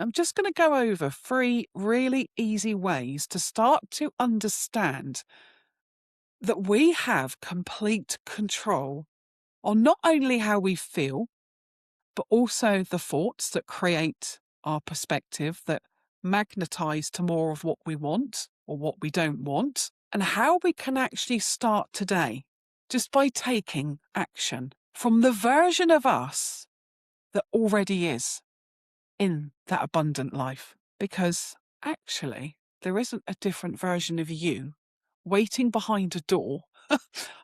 I'm just going to go over 3 really easy ways to start to understand that we have complete control on not only how we feel, but also the thoughts that create our perspective, that magnetize to more of what we want or what we don't want, and how we can actually start today just by taking action from the version of us that already is in that abundant life. Because actually, there isn't a different version of you waiting behind a door,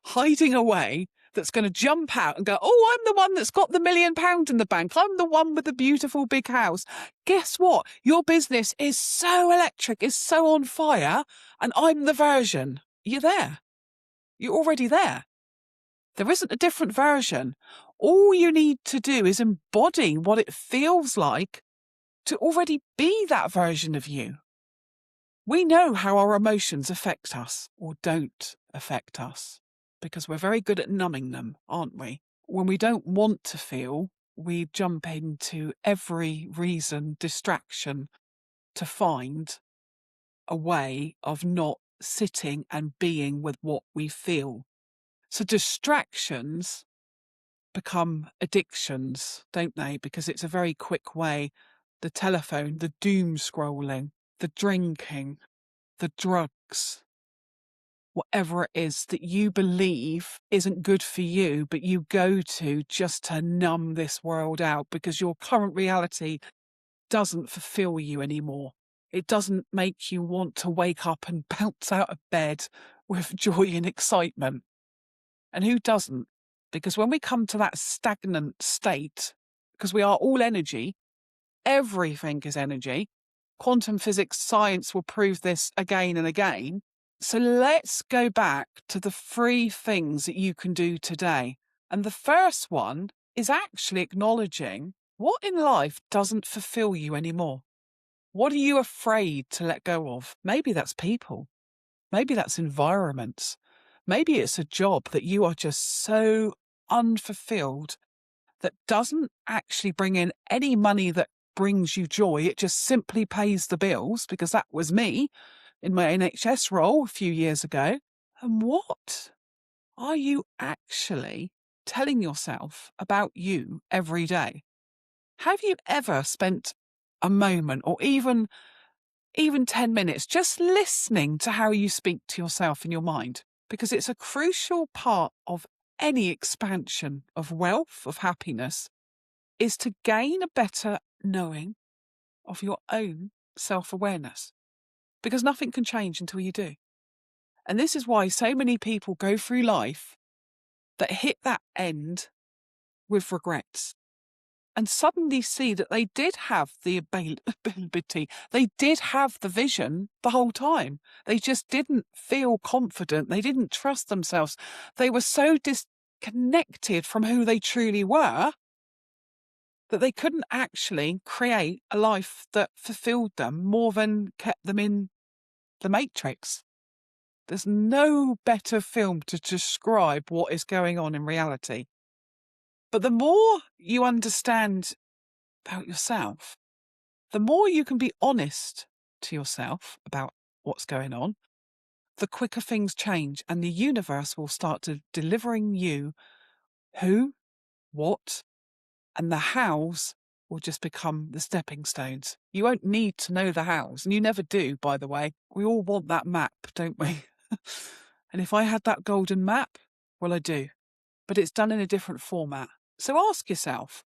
hiding away, that's going to jump out and go, oh, I'm the one that's got the £1 million in the bank. I'm the one with the beautiful big house. Guess what? Your business is so electric, is so on fire, and I'm the version. You're there. You're already there. There isn't a different version. All you need to do is embody what it feels like to already be that version of you. We know how our emotions affect us or don't affect us because we're very good at numbing them, aren't we? When we don't want to feel, we jump into every reason, distraction to find a way of not sitting and being with what we feel. So distractions become addictions, don't they? Because it's a very quick way. The telephone, the doom scrolling, the drinking, the drugs, whatever it is that you believe isn't good for you, but you go to just to numb this world out because your current reality doesn't fulfill you anymore. It doesn't make you want to wake up and bounce out of bed with joy and excitement. And who doesn't? Because when we come to that stagnant state, because we are all energy, everything is energy. Quantum physics science will prove this again and again. So let's go back to the 3 things that you can do today. And the first one is actually acknowledging what in life doesn't fulfill you anymore. What are you afraid to let go of? Maybe that's people. Maybe that's environments. Maybe it's a job that you are just so unfulfilled that doesn't actually bring in any money that brings you joy. It just simply pays the bills, because that was me in my NHS role a few years ago. And what are you actually telling yourself about you every day? Have you ever spent a moment or even 10 minutes just listening to how you speak to yourself in your mind? Because it's a crucial part of any expansion of wealth, of happiness, is to gain a better knowing of your own self-awareness. Because nothing can change until you do. And this is why so many people go through life that hit that end with regrets and suddenly see that they did have the ability, they did have the vision the whole time. They just didn't feel confident. They didn't trust themselves. They were so disconnected from who they truly were that they couldn't actually create a life that fulfilled them more than kept them in the Matrix. There's no better film to describe what is going on in reality. But the more you understand about yourself, the more you can be honest to yourself about what's going on, the quicker things change, and the universe will start to delivering you who, what, and the hows will just become the stepping stones. You won't need to know the hows, and you never do, by the way. We all want that map, don't we? And if I had that golden map, well, I do. But it's done in a different format. So ask yourself,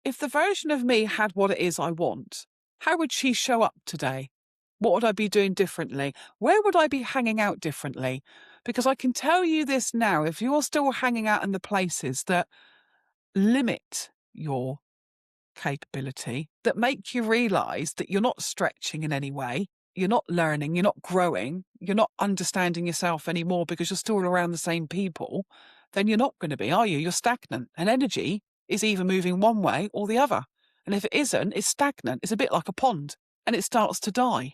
if the version of me had what it is I want, how would she show up today? What would I be doing differently? Where would I be hanging out differently? Because I can tell you this now, if you're still hanging out in the places that limit your capability, that make you realise that you're not stretching in any way, you're not learning, you're not growing, you're not understanding yourself anymore because you're still around the same people, then you're not going to be, are you? You're stagnant. And energy is either moving one way or the other. And if it isn't, it's stagnant. It's a bit like a pond and it starts to die.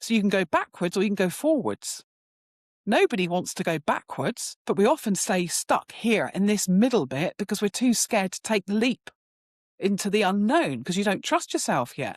So you can go backwards or you can go forwards. Nobody wants to go backwards, but we often stay stuck here in this middle bit because we're too scared to take the leap into the unknown because you don't trust yourself yet.